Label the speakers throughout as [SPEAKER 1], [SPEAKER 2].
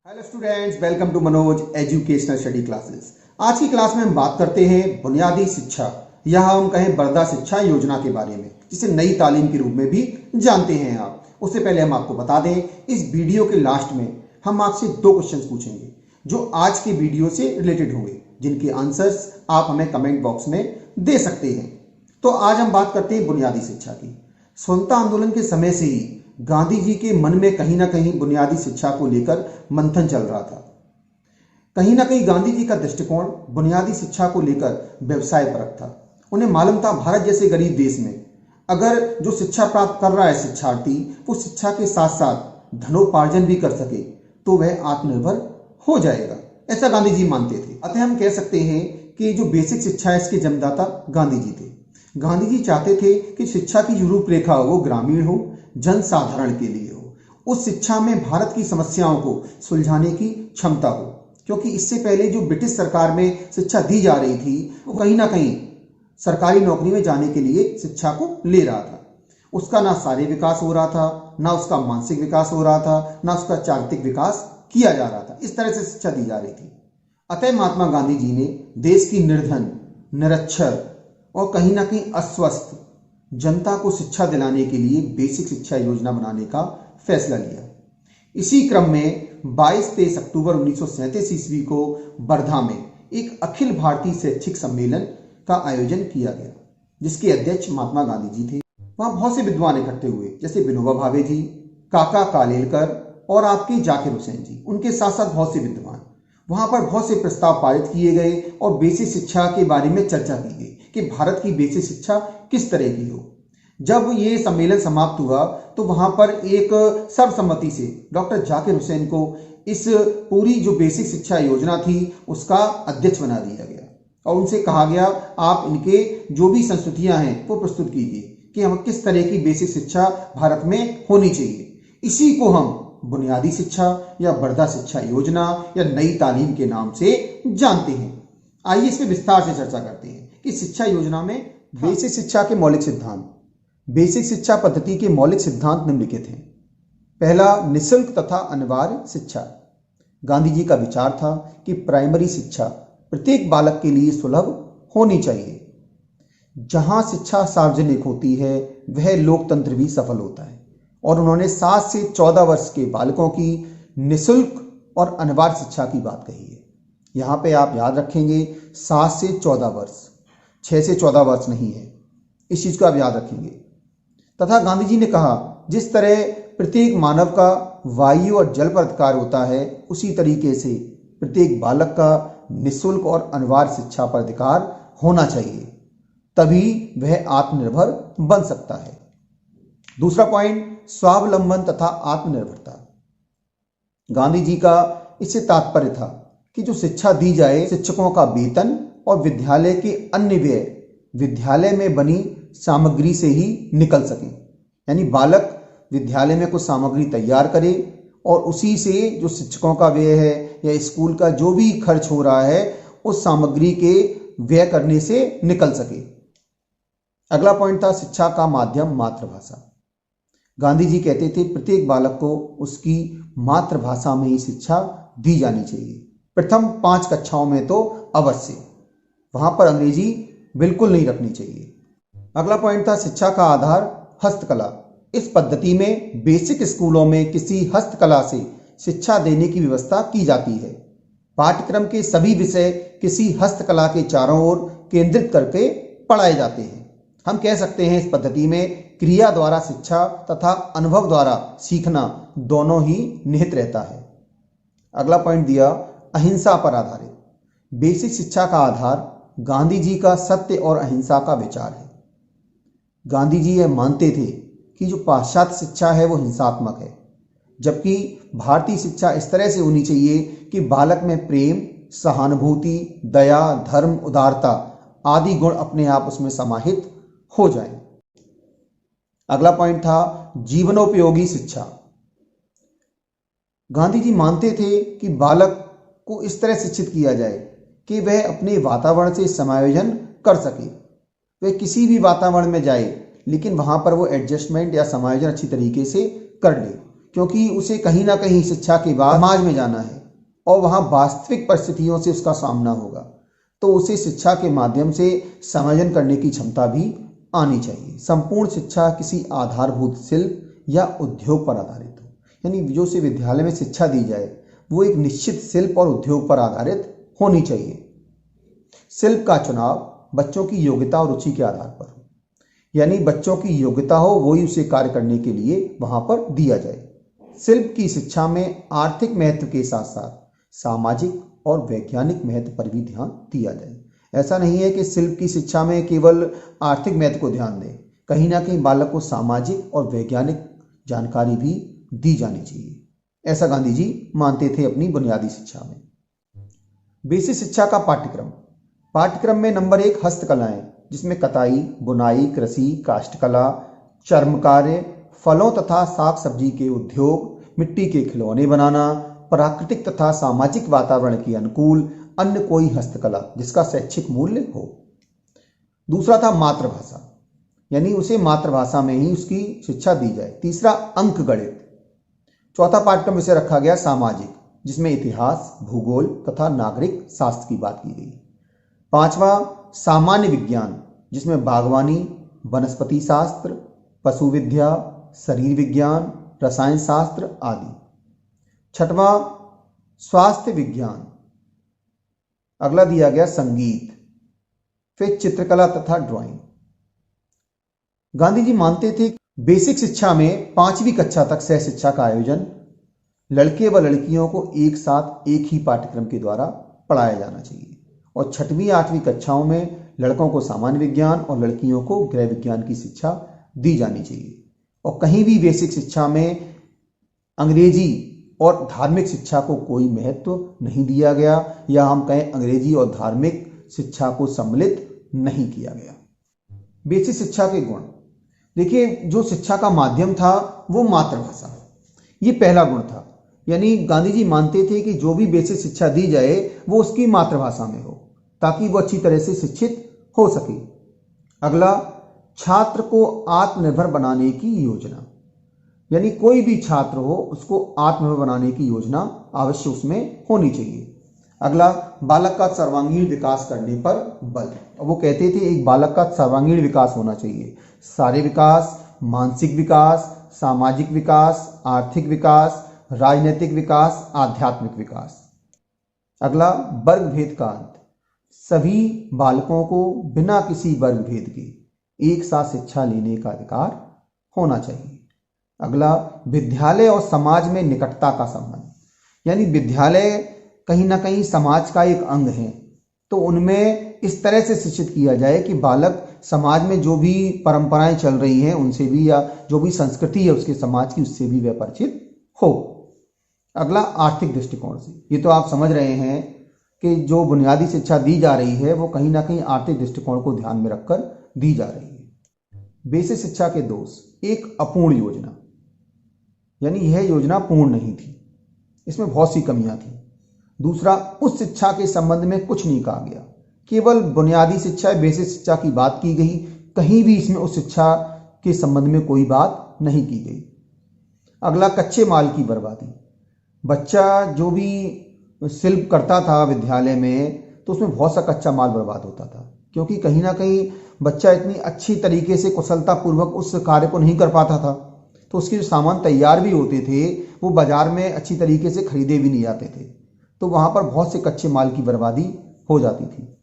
[SPEAKER 1] Hello students, welcome to Manoj educational study classes. आज की class में हम बात करते हैं बुनियादी शिक्षा या हम कहें बरदा शिक्षा योजना के बारे में, जिसे नई तालीम के रूप में भी जानते हैं आप। उससे पहले हम आपको बता दें, इस वीडियो के लास्ट में हम आपसे 2 क्वेश्चंस पूछेंगे जो आज के वीडियो से रिलेटेड होंगे, जिनके आंसर्स आप हमें कमेंट बॉक्स में दे सकते हैं। तो आज हम बात करते हैं बुनियादी शिक्षा की। स्वतंत्रता आंदोलन के समय से ही गांधी जी के मन में कहीं ना कहीं बुनियादी शिक्षा को लेकर मंथन चल रहा था। कहीं ना कहीं गांधी जी का दृष्टिकोण बुनियादी शिक्षा को लेकर व्यवसाय परक था। उन्हें मालूम था भारत जैसे गरीब देश में अगर जो शिक्षा प्राप्त कर रहा है शिक्षार्थी, वो शिक्षा के साथ साथ धनोपार्जन भी कर सके तो वह आत्मनिर्भर हो जाएगा, ऐसा गांधी जी मानते थे। अतः हम कह सकते हैं कि जो बेसिक शिक्षा है इसके जन्मदाता गांधी जी थे। गांधी जी चाहते थे कि शिक्षा की जो रूपरेखा हो वो ग्रामीण हो, जनसाधारण के लिए हो। उस शिक्षा में भारत की समस्याओं को सुलझाने की क्षमता हो, क्योंकि इससे पहले जो ब्रिटिश सरकार में शिक्षा दी जा रही थी वो कहीं ना कहीं सरकारी नौकरी में जाने के लिए शिक्षा को ले रहा था। उसका ना शारीरिक विकास हो रहा था, ना उसका मानसिक विकास हो रहा था, ना उसका चारित्रिक विकास किया जा रहा था। इस तरह से शिक्षा दी जा रही थी। अतः महात्मा गांधी जी ने देश की निर्धन, निरक्षर और कहीं ना कहीं अस्वस्थ जनता को शिक्षा दिलाने के लिए बेसिक शिक्षा योजना बनाने का फैसला लिया। इसी क्रम में 22-23 अक्टूबर 1937 ईस्वी को वर्धा में एक अखिल भारतीय शैक्षिक सम्मेलन का आयोजन किया गया, जिसके अध्यक्ष महात्मा गांधी जी थे। वहां बहुत से विद्वान इकट्ठे हुए, जैसे विनोबा भावे जी, काका कालेलकर और आपके जाकिर हुसैन जी। उनके साथ साथ बहुत से विद्वान। वहां पर बहुत से प्रस्ताव पारित किए गए और बेसिक शिक्षा के बारे में चर्चा की गई कि भारत की बेसिक शिक्षा किस तरह की हो। जब ये सम्मेलन समाप्त हुआ तो वहां पर एक सर्वसम्मति से डॉक्टर जाकिर हुसैन को इस पूरी जो बेसिक शिक्षा योजना थी उसका अध्यक्ष बना दिया गया और उनसे कहा गया आप इनके जो भी संस्तुतियां हैं वो प्रस्तुत कीजिए कि हम किस तरह की बेसिक शिक्षा भारत में होनी चाहिए। इसी को हम बुनियादी शिक्षा या बरदा शिक्षा योजना या नई तालीम के नाम से जानते हैं। आइए इस पर विस्तार से चर्चा करते हैं कि शिक्षा योजना में बेसिक शिक्षा के मौलिक सिद्धांत। बेसिक शिक्षा पद्धति के मौलिक सिद्धांत निम्नलिखित हैं। पहला, निःशुल्क तथा अनिवार्य शिक्षा। गांधी जी का विचार था कि प्राइमरी शिक्षा प्रत्येक बालक के लिए सुलभ होनी चाहिए। जहां शिक्षा सार्वजनिक होती है वह लोकतंत्र भी सफल होता है। और उन्होंने 7 से 14 वर्ष के बालकों की निःशुल्क और अनिवार्य शिक्षा की बात कही है। यहाँ पे आप याद रखेंगे 7 से 14 वर्ष, 6 से 14 वर्ष नहीं है, इस चीज को आप याद रखेंगे। तथा गांधी जी ने कहा जिस तरह प्रत्येक मानव का वायु और जल पर अधिकार होता है, उसी तरीके से प्रत्येक बालक का निःशुल्क और अनिवार्य शिक्षा पर अधिकार होना चाहिए, तभी वह आत्मनिर्भर बन सकता है। दूसरा पॉइंट, स्वावलंबन तथा आत्मनिर्भरता। गांधी जी का इससे तात्पर्य था कि जो शिक्षा दी जाए, शिक्षकों का वेतन और विद्यालय के अन्य व्यय विद्यालय में बनी सामग्री से ही निकल सकें। यानी बालक विद्यालय में कुछ सामग्री तैयार करे और उसी से जो शिक्षकों का व्यय है या स्कूल का जो भी खर्च हो रहा है उस सामग्री के व्यय करने से निकल सके। अगला पॉइंट था शिक्षा का माध्यम मातृभाषा। गांधी जी कहते थे प्रत्येक बालक को उसकी मातृभाषा में ही शिक्षा दी जानी चाहिए। प्रथम 5 कक्षाओं में तो अवश्य, वहां पर अंग्रेजी बिल्कुल नहीं रखनी चाहिए। अगला पॉइंट था शिक्षा का आधार हस्तकला। इस पद्धति में बेसिक स्कूलों में किसी हस्तकला से शिक्षा देने की व्यवस्था की जाती है। पाठ्यक्रम के सभी विषय किसी हस्तकला के चारों ओर केंद्रित करके पढ़ाए जाते हैं। हम कह सकते हैं इस पद्धति में क्रिया द्वारा शिक्षा तथा अनुभव द्वारा सीखना दोनों ही निहित रहता है। अगला पॉइंट दिया अहिंसा पर आधारित। बेसिक शिक्षा का आधार गांधी जी का सत्य और अहिंसा का विचार है। गांधी जी यह मानते थे कि जो पाश्चात्य शिक्षा है वो हिंसात्मक है, जबकि भारतीय शिक्षा इस तरह से होनी चाहिए कि बालक में प्रेम, सहानुभूति, दया, धर्म, उदारता आदि गुण अपने आप उसमें समाहित हो जाए। अगला पॉइंट था जीवनोपयोगी शिक्षा। गांधी जी मानते थे कि बालक को इस तरह शिक्षित किया जाए कि वह अपने वातावरण से समायोजन कर सके। वह किसी भी वातावरण में जाए लेकिन वहां पर वो एडजस्टमेंट या समायोजन अच्छी तरीके से कर ले। क्योंकि उसे कहीं ना कहीं शिक्षा के बाद समाज में जाना है और वहाँ वास्तविक परिस्थितियों से उसका सामना होगा, तो उसे शिक्षा के माध्यम से समायोजन करने की क्षमता भी आनी चाहिए। संपूर्ण शिक्षा किसी आधारभूत शिल्प या उद्योग पर आधारित हो, यानी जो से विद्यालय में शिक्षा दी जाए वो एक निश्चित शिल्प और उद्योग पर आधारित होनी चाहिए। शिल्प का चुनाव बच्चों की योग्यता और रुचि के आधार पर हो, यानी बच्चों की योग्यता हो वही उसे कार्य करने के लिए वहां पर दिया जाए। शिल्प की शिक्षा में आर्थिक महत्व के साथ साथ सामाजिक और वैज्ञानिक महत्व पर भी ध्यान दिया जाए। ऐसा नहीं है कि शिल्प की शिक्षा में केवल आर्थिक महत्व को ध्यान दें, कहीं ना कहीं बालक को सामाजिक और वैज्ञानिक जानकारी भी दी जानी चाहिए। ऐसा गांधी जी मानते थे अपनी बुनियादी शिक्षा में। बेसिक शिक्षा का पाठ्यक्रम में नंबर 1 हस्तकलाएं, जिसमें कताई, बुनाई, कृषि, काष्ठकला, चर्म कार्य, फलों तथा साग सब्जी के उद्योग, मिट्टी के खिलौने बनाना, प्राकृतिक तथा सामाजिक वातावरण के अनुकूल अन्य कोई हस्तकला जिसका शैक्षिक मूल्य हो। दूसरा था मातृभाषा, यानी उसे मातृभाषा में ही उसकी शिक्षा दी जाए। तीसरा अंकगणित। चौथा पाठ्यक्रम विषय रखा गया सामाजिक, जिसमें इतिहास, भूगोल तथा नागरिक शास्त्र की बात की गई। पांचवा सामान्य विज्ञान, जिसमें बागवानी, वनस्पति शास्त्र, पशु विद्या, शरीर विज्ञान, रसायन शास्त्र आदि। छठवां स्वास्थ्य विज्ञान। अगला दिया गया संगीत, फिर चित्रकला तथा ड्राइंग। गांधी जी मानते थे बेसिक शिक्षा में 5वीं कक्षा तक सह शिक्षा का आयोजन लड़के व लड़कियों को एक साथ एक ही पाठ्यक्रम के द्वारा पढ़ाया जाना चाहिए और 6वीं 8वीं कक्षाओं में लड़कों को सामान्य विज्ञान और लड़कियों को गृह विज्ञान की शिक्षा दी जानी चाहिए। और कहीं भी बेसिक शिक्षा में अंग्रेजी और धार्मिक शिक्षा को कोई महत्व नहीं दिया गया, या हम कहें अंग्रेजी और धार्मिक शिक्षा को सम्मिलित नहीं किया गया। बेसिक शिक्षा के गुण देखिए, जो शिक्षा का माध्यम था वो मातृभाषा, ये पहला गुण था। यानी गांधी जी मानते थे कि जो भी बेसिक शिक्षा दी जाए वो उसकी मातृभाषा में हो, ताकि वो अच्छी तरह से शिक्षित हो सके। अगला, छात्र को आत्मनिर्भर बनाने की योजना, यानी कोई भी छात्र हो उसको आत्मनिर्भर बनाने की योजना अवश्य उसमें होनी चाहिए। अगला, बालक का सर्वांगीण विकास करने पर बल। वो कहते थे एक बालक का सर्वांगीण विकास होना चाहिए, शारीरिक विकास, मानसिक विकास, सामाजिक विकास, आर्थिक विकास, राजनीतिक विकास, आध्यात्मिक विकास। अगला, वर्ग भेद का अंत, सभी बालकों को बिना किसी वर्ग भेद के एक साथ शिक्षा लेने का अधिकार होना चाहिए। अगला, विद्यालय और समाज में निकटता का संबंध, यानी विद्यालय कहीं ना कहीं समाज का एक अंग है, तो उनमें इस तरह से शिक्षित किया जाए कि बालक समाज में जो भी परंपराएं चल रही हैं उनसे भी, या जो भी संस्कृति है उसके समाज की, उससे भी वह परिचित हो। अगला, आर्थिक दृष्टिकोण से, ये तो आप समझ रहे हैं कि जो बुनियादी शिक्षा दी जा रही है वो कहीं ना कहीं आर्थिक दृष्टिकोण को ध्यान में रखकर दी जा रही है। बेसिक शिक्षा के दोष, एक अपूर्ण योजना, यानी यह योजना पूर्ण नहीं थी, इसमें बहुत सी कमियां थी। दूसरा, उस शिक्षा के संबंध में कुछ नहीं कहा गया, केवल बुनियादी शिक्षा, बेसिक शिक्षा की बात की गई, कहीं भी इसमें उस शिक्षा के संबंध में कोई बात नहीं की गई। अगला, कच्चे माल की बर्बादी। बच्चा जो भी शिल्प करता था विद्यालय में, तो उसमें बहुत सा कच्चा माल बर्बाद होता था, क्योंकि कहीं ना कहीं बच्चा इतनी अच्छी तरीके से कुशलता पूर्वक उस कार्य को नहीं कर पाता था, तो उसके जो सामान तैयार भी होते थे वो बाजार में अच्छी तरीके से खरीदे भी नहीं जाते थे, तो वहाँ पर बहुत से कच्चे माल की बर्बादी हो जाती थी।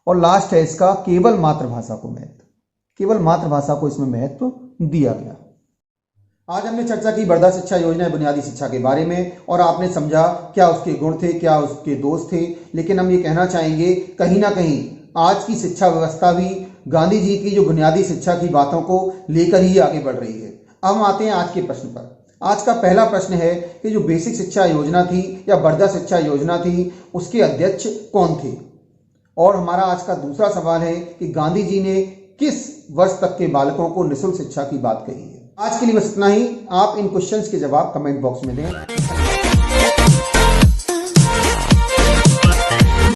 [SPEAKER 1] और लास्ट है इसका, केवल मातृभाषा को महत्व, केवल मातृभाषा को इसमें महत्व दिया गया। आज हमने चर्चा की बर्दा शिक्षा योजना बुनियादी शिक्षा के बारे में, और आपने समझा क्या उसके गुण थे, क्या उसके दोष थे। लेकिन हम ये कहना चाहेंगे कहीं ना कहीं आज की शिक्षा व्यवस्था भी गांधी जी की जो बुनियादी शिक्षा की बातों को लेकर ही आगे बढ़ रही है। अब हम आते हैं आज के प्रश्न पर। आज का पहला प्रश्न है कि जो बेसिक शिक्षा योजना थी या बर्दा शिक्षा योजना थी उसके अध्यक्ष कौन थे। और हमारा आज का दूसरा सवाल है कि गांधी जी ने किस वर्ष तक के बालकों को निःशुल्क शिक्षा की बात कही है। आज के लिए बस इतना ही। आप इन क्वेश्चंस के जवाब कमेंट बॉक्स में दें।